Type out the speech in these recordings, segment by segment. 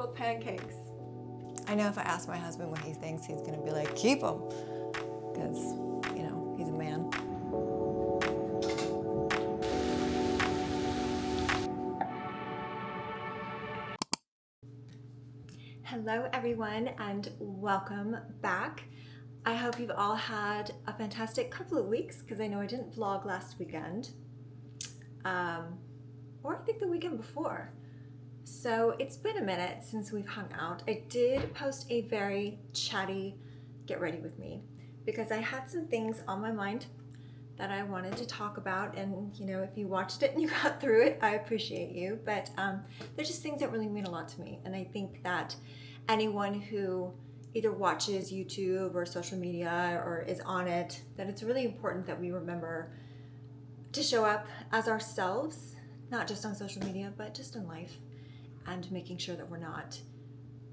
little pancakes. I know if I ask my husband what he thinks, he's gonna be like, keep them, because, you know, he's a man. Hello everyone and welcome back. I hope you've all had a fantastic couple of weeks because I know I didn't vlog last weekend, or I think the weekend before. So it's been a minute since we've hung out. I did post a very chatty get ready with me because I had some things on my mind that I wanted to talk about, and you know, if you watched it and you got through it, I appreciate you, but they're just things that really mean a lot to me. And I think that anyone who either watches YouTube or social media or is on it, that it's really important that we remember to show up as ourselves, not just on social media, but just in life, and making sure that we're not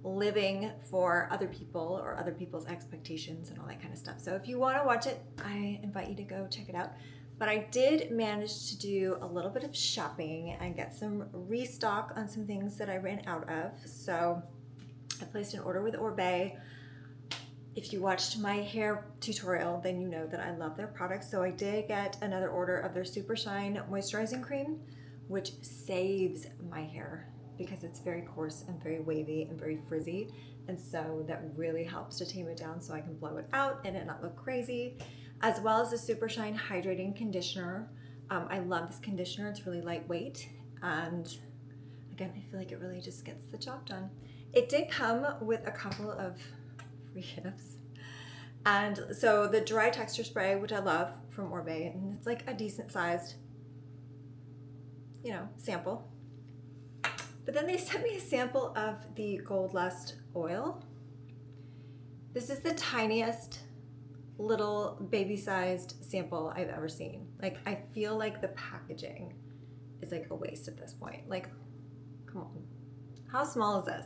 living for other people or other people's expectations and all that kind of stuff. So if you want to watch it, I invite you to go check it out. But I did manage to do a little bit of shopping and get some restock on some things that I ran out of. So I placed an order with Oribe. If you watched my hair tutorial, then you know that I love their products. So I did get another order of their Super Shine Moisturizing Cream, which saves my hair because it's very coarse and very wavy and very frizzy. And so that really helps to tame it down so I can blow it out and it not look crazy. As well as the Super Shine Hydrating Conditioner. I love this conditioner, it's really lightweight. And again, I feel like it really just gets the job done. It did come with a couple of free gifts. And so the dry texture spray, which I love from Oribe, and it's like a decent sized, you know, sample. But then they sent me a sample of the Gold Lust oil. This is the tiniest little baby-sized sample I've ever seen. Like, I feel like the packaging is like a waste at this point. Like, come on. How small is this?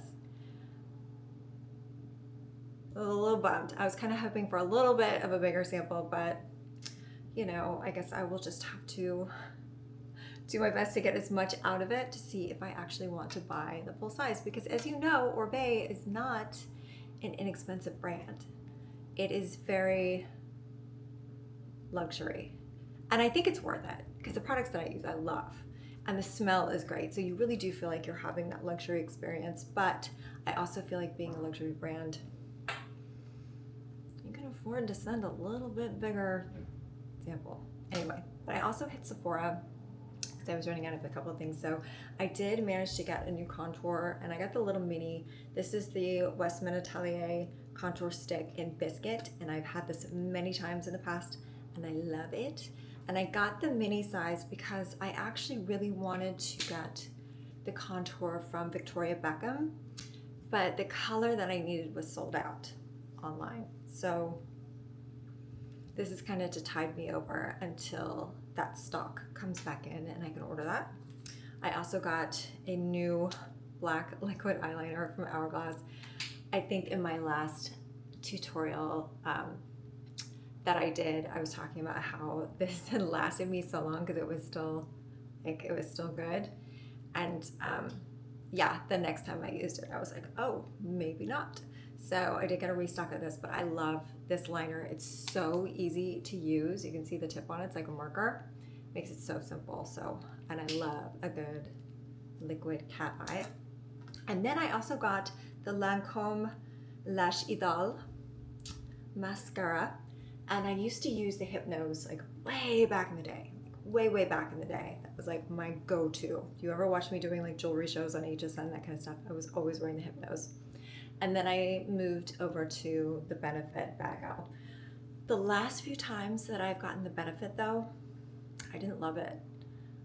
A little bummed. I was kind of hoping for a little bit of a bigger sample, but you know, I guess I will just have to do my best to get as much out of it to see if I actually want to buy the full size, because as you know, Oribe is not an inexpensive brand. It is very luxury, and I think it's worth it because the products that I use I love, and the smell is great, so you really do feel like you're having that luxury experience. But I also feel like being a luxury brand, you can afford to send a little bit bigger sample. Anyway, but I also hit Sephora because I was running out of a couple of things. So I did manage to get a new contour, and I got the little mini. This is the Westman Atelier contour stick in biscuit, and I've had this many times in the past and I love it. And I got the mini size because I actually really wanted to get the contour from Victoria Beckham, but the color that I needed was sold out online. So this is kind of to tide me over until that stock comes back in and I can order that. I also got a new black liquid eyeliner from Hourglass. I think in my last tutorial that I did, I was talking about how this had lasted me so long because it was still good. And yeah, the next time I used it, I was like, oh, maybe not. So I did get a restock of this, but I love this liner. It's so easy to use. You can see the tip on it. It's like a marker. Makes it so simple. So, and I love a good liquid cat eye. And then I also got the Lancome Lash Idole mascara. And I used to use the Hypnose like way back in the day. Way back in the day. That was like my go-to. If you ever watch me doing like jewelry shows on HSN, that kind of stuff, I was always wearing the Hypnose. And then I moved over to the Benefit bag out. The last few times that I've gotten the Benefit though, I didn't love it.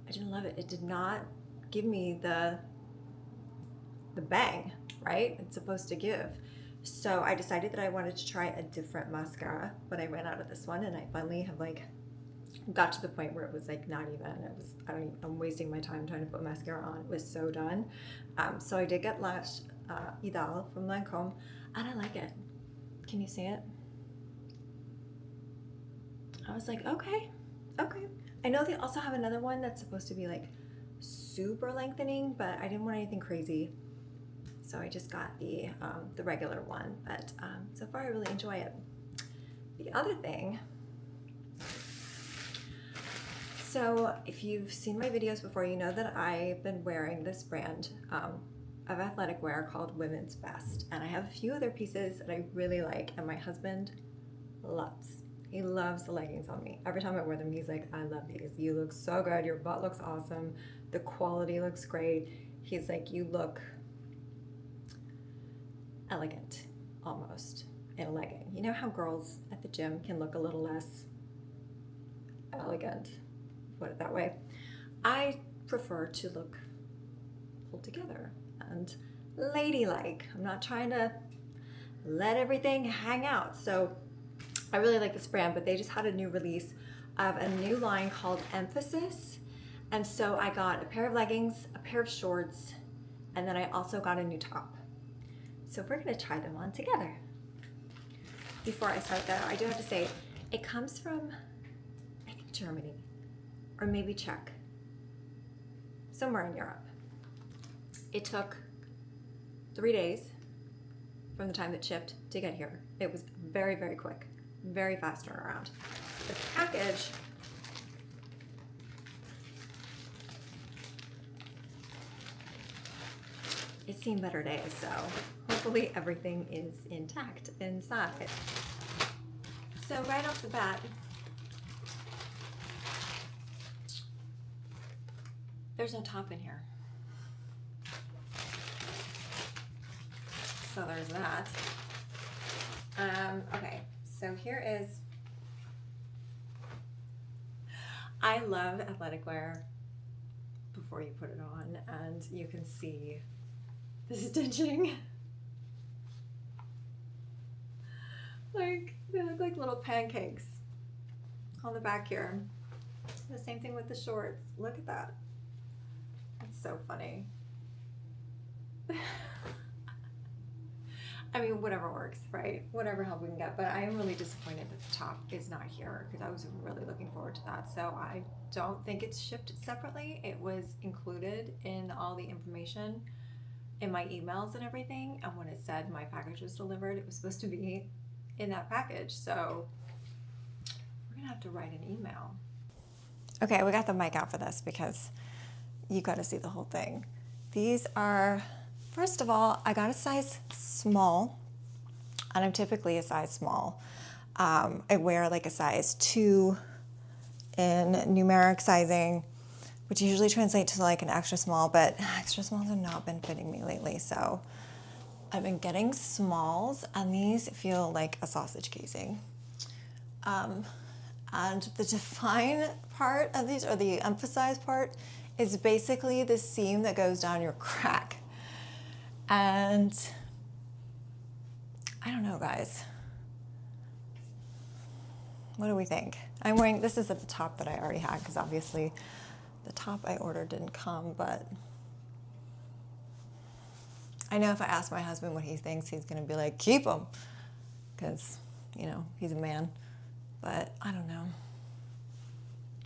I didn't love it. It did not give me the bang, right? It's supposed to give. So I decided that I wanted to try a different mascara, but I ran out of this one, and I finally have like got to the point where it was like not even, I'm wasting my time trying to put mascara on. It was so done. So I did get Lash Idole from Lancome, and I like it. Can you see it? I was like, okay. I know they also have another one that's supposed to be like super lengthening, but I didn't want anything crazy. So I just got the regular one, but so far I really enjoy it. The other thing, so if you've seen my videos before, you know that I've been wearing this brand of athletic wear called Women's Best, and I have a few other pieces that I really like, and my husband loves. He loves the leggings on me. Every time I wear them, he's like, I love these. You look so good. Your butt looks awesome. The quality looks great. He's like, you look elegant almost in a legging. You know how girls at the gym can look a little less elegant, put it that way. I prefer to look pulled together and ladylike. I'm not trying to let everything hang out. So I really like this brand, but they just had a new release of a new line called Emphasis. And so I got a pair of leggings, a pair of shorts, and then I also got a new top. So we're gonna try them on together. Before I start though, I do have to say, it comes from, I think, Germany, or maybe Czech, somewhere in Europe. It took 3 days from the time it shipped to get here. It was very, very quick, very fast turnaround. The package it's seen better days, so hopefully everything is intact inside. So right off the bat, there's no top in here. So there's that. Okay, so here is, I love athletic wear before you put it on, and you can see the stitching. Like, they look like little pancakes on the back here. The same thing with the shorts. Look at that. That's so funny. I mean, whatever works, right? Whatever help we can get. But I am really disappointed that the top is not here because I was really looking forward to that. So I don't think it's shipped separately. It was included in all the information in my emails and everything. And when it said my package was delivered, it was supposed to be in that package. So we're gonna have to write an email. Okay, we got the mic out for this because you got to see the whole thing. These are, first of all, I got a size small, and I'm typically a size small. I wear like a size 2 in numeric sizing, which usually translates to like an extra small, but extra smalls have not been fitting me lately. So I've been getting smalls, and these feel like a sausage casing. And the define part of these, or the emphasize part, is basically the seam that goes down your crack. And I don't know, guys. What do we think? I'm wearing, this is at the top that I already had, because obviously the top I ordered didn't come, but I know if I ask my husband what he thinks, he's gonna be like, keep them, because, you know, he's a man. But I don't know.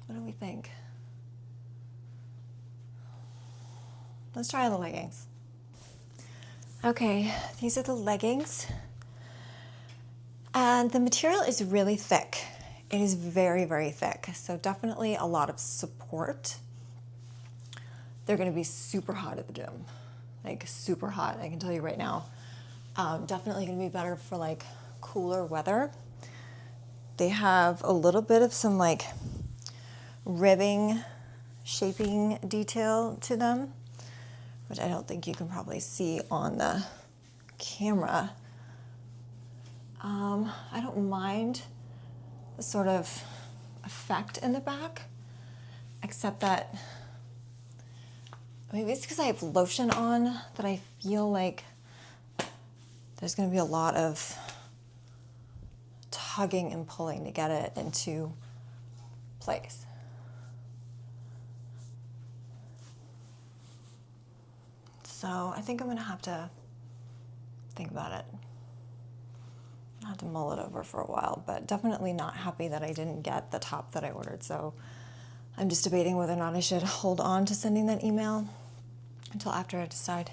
What do we think? Let's try on the leggings. Okay, these are the leggings. And the material is really thick. It is very, very thick. So definitely a lot of support. They're gonna be super hot at the gym. Like super hot, I can tell you right now. Definitely gonna be better for like cooler weather. They have a little bit of some like ribbing, shaping detail to them, which I don't think you can probably see on the camera. I don't mind the sort of effect in the back, except that maybe it's because I have lotion on that I feel like there's going to be a lot of tugging and pulling to get it into place. So I think I'm going to have to think about it. I'll have to mull it over for a while, but definitely not happy that I didn't get the top that I ordered. So I'm just debating whether or not I should hold on to sending that email until after I decide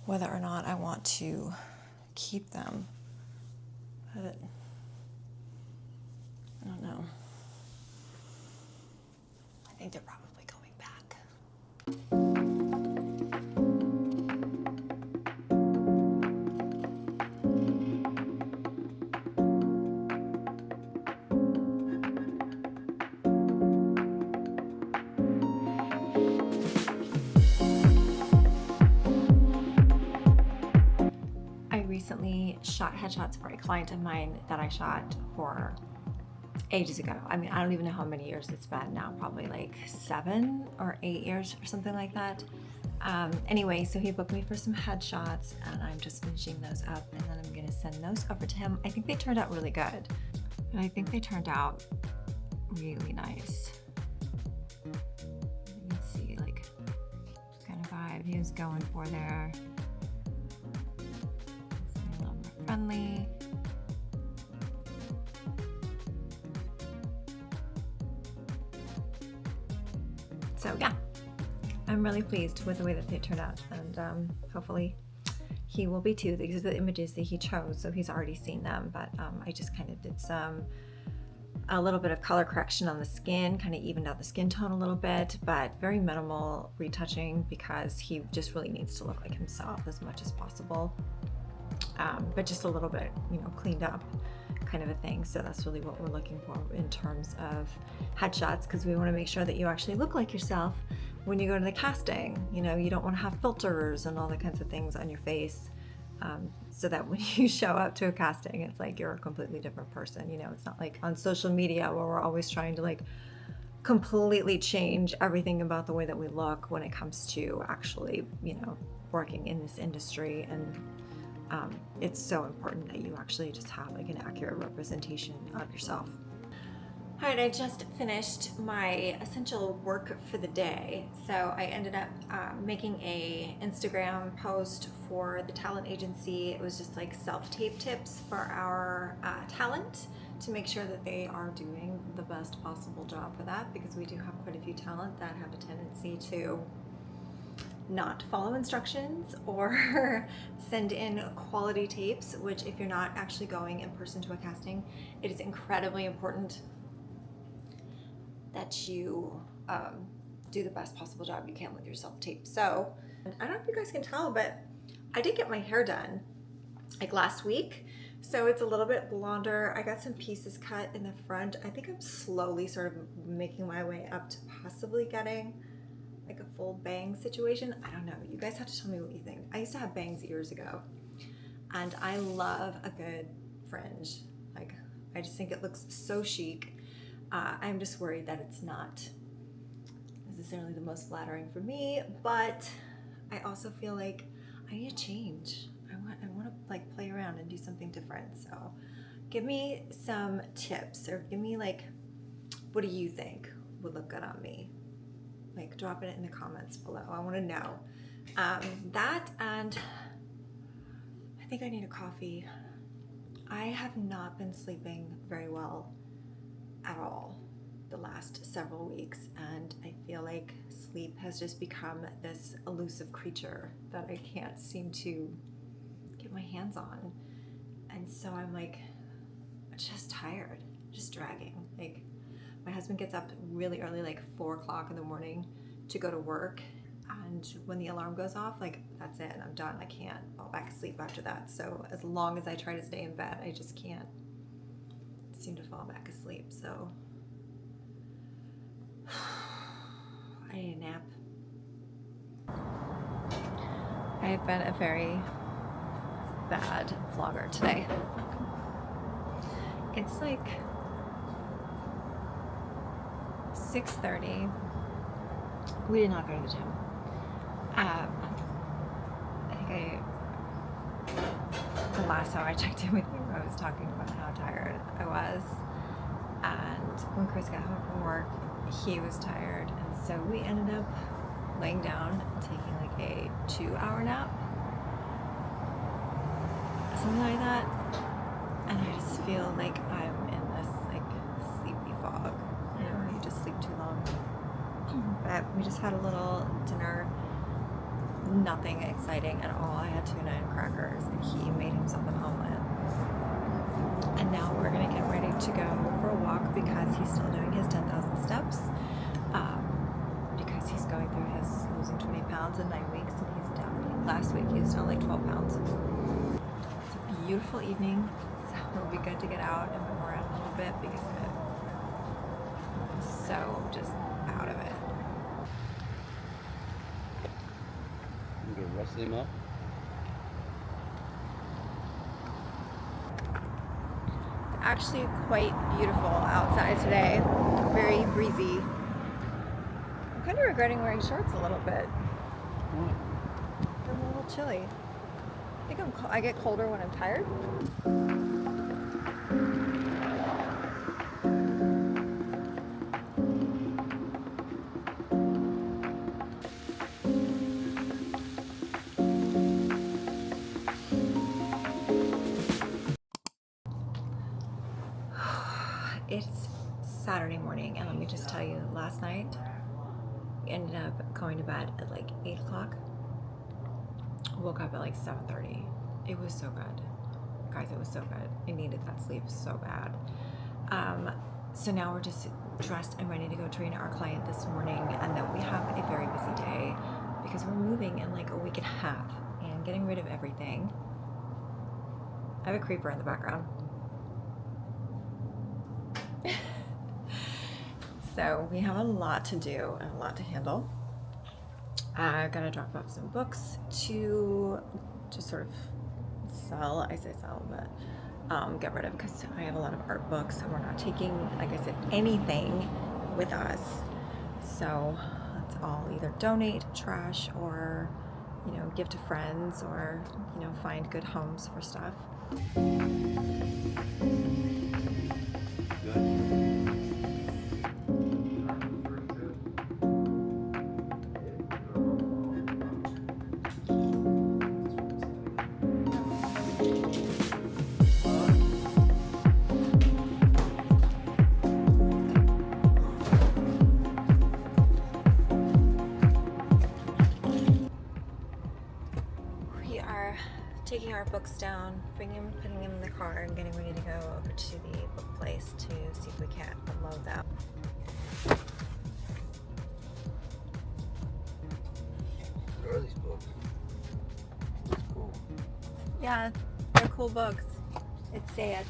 whether or not I want to keep them. But I don't know. I think they're probably going back. I recently shot headshots for a client of mine that I shot for ages ago. I mean, I don't even know how many years it's been now, probably like 7 or 8 years or something like that. Anyway, so he booked me for some headshots and I'm just finishing those up and then I'm gonna send those over to him. I think they turned out really good. And I think they turned out really nice. You can see like kind of vibe he was going for there. A little more friendly. So yeah, I'm really pleased with the way that they turned out, and hopefully he will be too. These are the images that he chose, so he's already seen them, but I just kind of did a little bit of color correction on the skin, kind of evened out the skin tone a little bit, but very minimal retouching because he just really needs to look like himself as much as possible, but just a little bit, you know, cleaned up kind of a thing. So that's really what we're looking for in terms of headshots, because we want to make sure that you actually look like yourself when you go to the casting. You know, you don't want to have filters and all the kinds of things on your face, so that when you show up to a casting, it's like you're a completely different person. You know, it's not like on social media where we're always trying to like completely change everything about the way that we look when it comes to actually, you know, working in this industry. And it's so important that you actually just have like an accurate representation of yourself. All right, I just finished my essential work for the day. So I ended up making a Instagram post for the talent agency. It was just like self-tape tips for our talent to make sure that they are doing the best possible job for that, because we do have quite a few talent that have a tendency to not follow instructions or send in quality tapes, which if you're not actually going in person to a casting, it is incredibly important that you do the best possible job you can with your self-tape. So I don't know if you guys can tell, but I did get my hair done like last week. So it's a little bit blonder. I got some pieces cut in the front. I think I'm slowly sort of making my way up to possibly getting like a full bang situation. I don't know. You guys have to tell me what you think. I used to have bangs years ago, and I love a good fringe. Like, I just think it looks so chic. I'm just worried that it's not necessarily the most flattering for me, but I also feel like I need a change. I want to like play around and do something different. So give me some tips, or give me like, what do you think would look good on me? Like, drop it in the comments below. I want to know. That, and I think I need a coffee. I have not been sleeping very well at all the last several weeks, and I feel like sleep has just become this elusive creature that I can't seem to get my hands on. And so I'm like just tired, just dragging. Like, my husband gets up really early, like 4 o'clock in the morning, to go to work, and when the alarm goes off, like, that's it, I'm done. I can't fall back asleep after that. So as long as I try to stay in bed, I just can't seem to fall back asleep. So I need a nap. I have been a very bad vlogger today. It's like 6:30. We did not go to the gym. I think the last time I checked in with you, I was talking about how tired I was. And when Chris got home from work, he was tired. And so we ended up laying down and taking like a 2-hour nap. Something like that. And I just feel like I'm in this like sleepy fog. You know, you just sleep too long. But we just had a little dinner. nothing exciting at all. I had tuna and crackers, and he made himself an omelet. And now we're gonna get ready to go for a walk because he's still doing his 10,000 steps. Because he's going through his losing 20 pounds in 9 weeks, and he's down. Last week he was down like 12 pounds. It's a beautiful evening, so it'll be good to get out and move around a little bit because I'm so just out of it. You can rustle him up. It's actually quite beautiful outside today. Very breezy. I'm kind of regretting wearing shorts a little bit. I'm a little chilly. I think I get colder when I'm tired. It's Saturday morning, and let me just tell you, last night we ended up going to bed at like 8 o'clock. Woke up at like 7:30. It was so good. Guys, it was so good. I needed that sleep so bad. So now we're just dressed and ready to go train our client this morning, and then we have a very busy day because we're moving in like a week and a half and getting rid of everything. I have a creeper in the background. So we have a lot to do and a lot to handle. I gotta drop off some books to just sort of sell. I say sell, but get rid of, because I have a lot of art books and we're not taking, like I said, anything with us. So let's all either donate trash or, you know, give to friends or, you know, find good homes for stuff. Taking our books down, putting them in the car, and getting ready to go over to the book place to see if we can't unload them. What are these books? That's cool. Yeah, they're cool books. It's sad.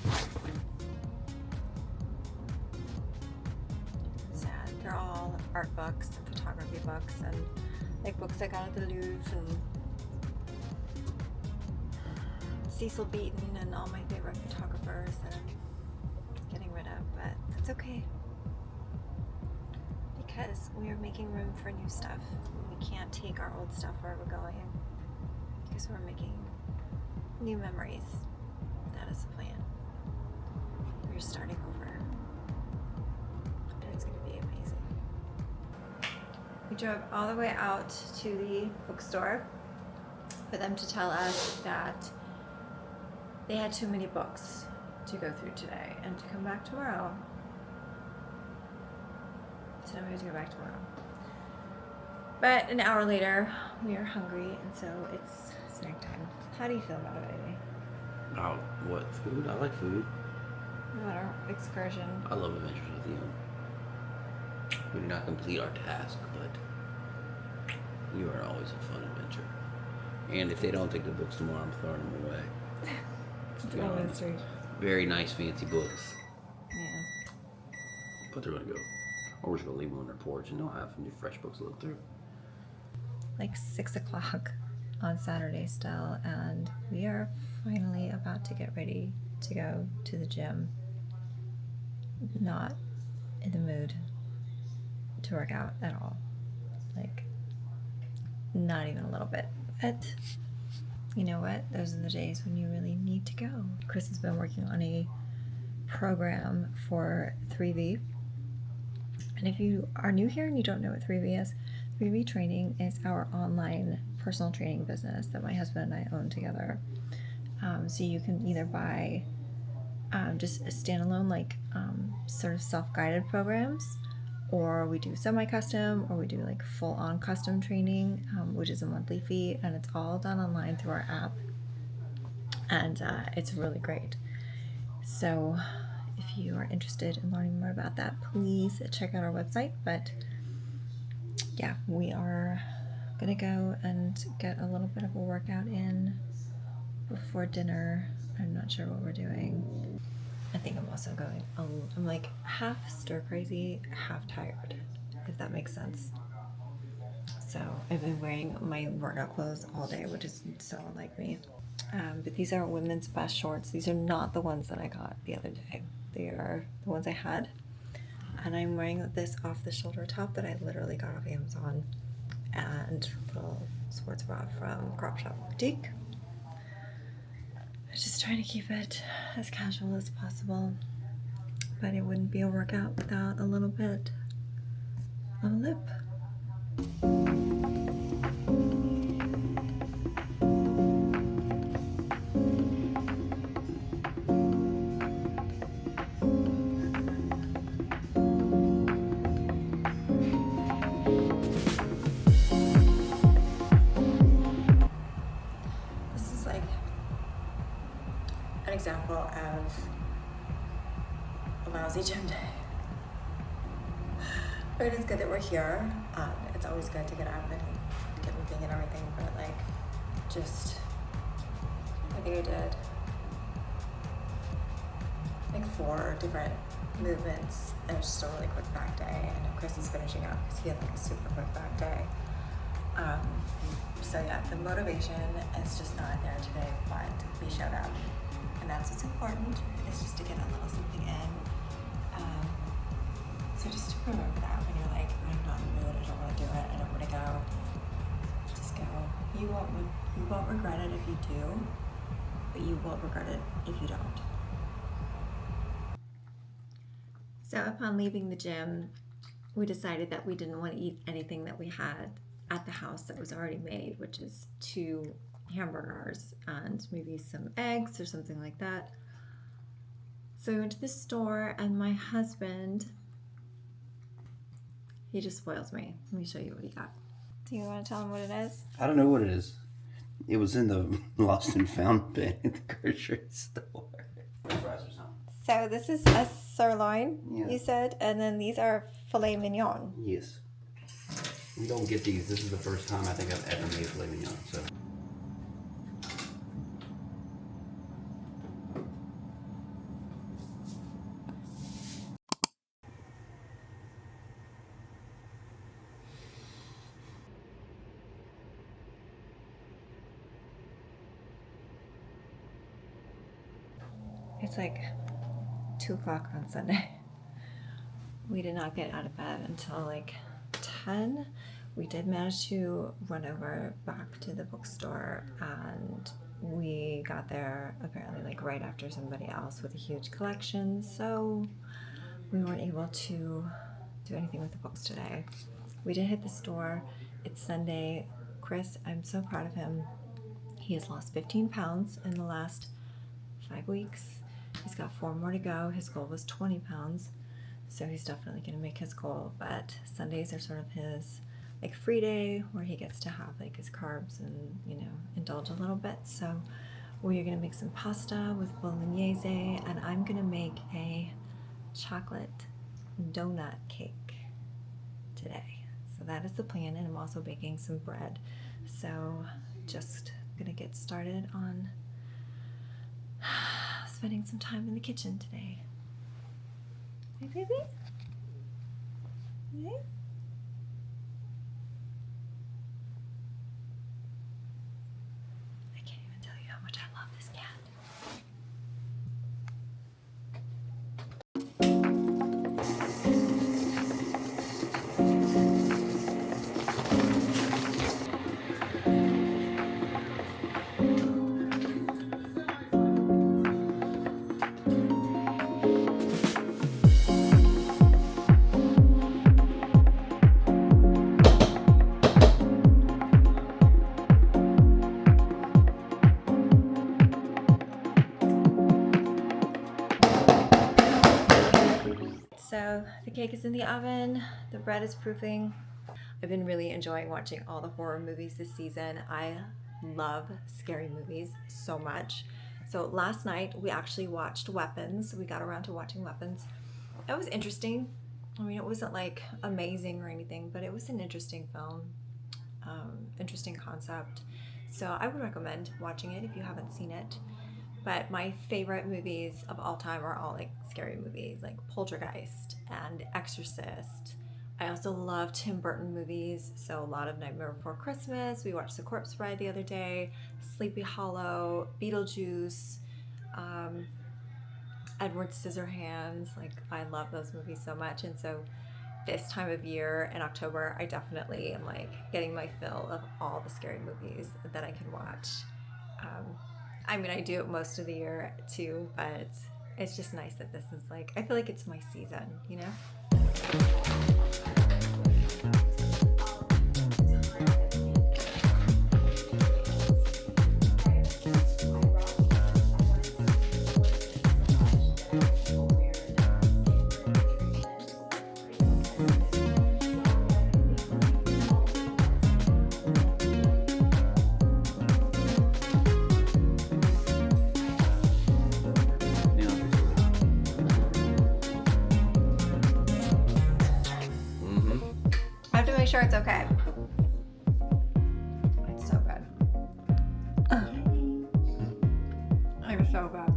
It's sad. They're all art books and photography books and like books I got at the Louvre and Cecil Beaton and all my favorite photographers that I'm getting rid of, but that's okay because we are making room for new stuff. We can't take our old stuff where we're going because we're making new memories. That is the plan. We're starting over, and it's going to be amazing. We drove all the way out to the bookstore for them to tell us that they had too many books to go through today and to come back tomorrow. So now we have to go back tomorrow. But an hour later, we are hungry, and so it's snack time. How do you feel about it, baby? Oh, what? Food? I like food. About our excursion. I love adventures with you. We do not complete our task, but you are always a fun adventure. And if they don't take the books tomorrow, I'm throwing them away. It's all mystery. Very nice, fancy books. Yeah. But they're gonna go. Or we're just gonna leave them on their porch and they'll have new fresh books to look through. Like 6 o'clock on Saturday still, and we are finally about to get ready to go to the gym. Not in the mood to work out at all. Like, not even a little bit. But you know what? Those are the days when you really need to go. Chris has been working on a program for 3V. And if you are new here and you don't know what 3V is, 3V Training is our online personal training business that my husband and I own together. So you can either buy just a standalone, like sort of self-guided programs, or we do semi-custom, or we do like full-on custom training, which is a monthly fee, and it's all done online through our app, and it's really great. So if you are interested in learning more about that, please check out our website. But yeah, we are gonna go and get a little bit of a workout in before dinner. I'm not sure what we're doing. I think I'm also going, I'm like half stir crazy, half tired, if that makes sense. So I've been wearing my workout clothes all day, which is so unlike me. But these are women's best shorts. These are not the ones that I got the other day. They are the ones I had. And I'm wearing this off the shoulder top that I literally got off Amazon, and little sports bra from Crop Shop Boutique. I'm just trying to keep it as casual as possible, but it wouldn't be a workout without a little bit of a lip. Example of a lousy gym day. But it's good that we're here. It's always good to get up and get moving and everything, but like, just, I think I did like 4 different movements, and it's just a really quick back day. I know Chris is finishing up because he had like a super quick back day. So yeah, the motivation is just not there today, but we showed up. And that's what's important, is just to get a little something in. So just to remember that when you're like, I'm not in the mood, I don't want to do it, I don't want to go, just go. You won't regret it if you do, but you won't regret it if you don't. So upon leaving the gym, we decided that we didn't want to eat anything that we had at the house that was already made, which is 2 hamburgers and maybe some eggs or something like that. So we went to the store, and my husband, he just spoils me. Let me show you what he got. Do you want to tell him what it is? I don't know what it is. It was in the lost and found bin at the grocery store. French fries or something. So this is a sirloin, Yeah. You said, and then these are filet mignon. Yes. We don't get these. This is the first time I think I've ever made filet mignon. So. It's like 2 o'clock on Sunday. We did not get out of bed until like 10. We did manage to run over back to the bookstore, and we got there apparently like right after somebody else with a huge collection, so we weren't able to do anything with the books today. We did hit the store. It's Sunday. Chris, I'm so proud of him. He has lost 15 pounds in the last 5 weeks. He's got 4 more to go. His goal was 20 pounds. So he's definitely going to make his goal. But Sundays are sort of his like free day where he gets to have like his carbs and, you know, indulge a little bit. So we're going to make some pasta with bolognese, and I'm going to make a chocolate donut cake today. So that is the plan, and I'm also baking some bread. So just going to get started on spending some time in the kitchen today. Hey, baby? Hey? I can't even tell you how much I love this cat. So the cake is in the oven, the bread is proofing. I've been really enjoying watching all the horror movies this season. I love scary movies so much. So last night we actually watched Weapons. We got around to watching Weapons. It was interesting. I mean, it wasn't like amazing or anything, but it was an interesting film, interesting concept. So I would recommend watching it if you haven't seen it. But my favorite movies of all time are all like scary movies, like Poltergeist and Exorcist. I also love Tim Burton movies, so a lot of Nightmare Before Christmas. We watched The Corpse Bride the other day, Sleepy Hollow, Beetlejuice, Edward Scissorhands. Like, I love those movies so much. And so this time of year in October, I definitely am like getting my fill of all the scary movies that I can watch. I mean, I do it most of the year too, but it's just nice that this is like, I feel like it's my season, you know? I have to make sure it's okay. It's so good. It's so good.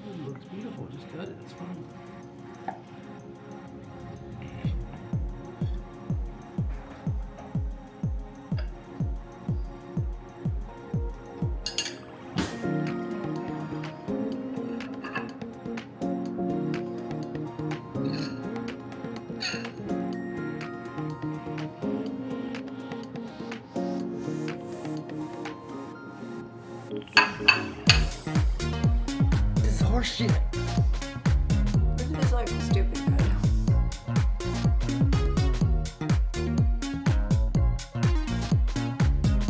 It looks beautiful. Just cut it. It's fine. This is horse shit.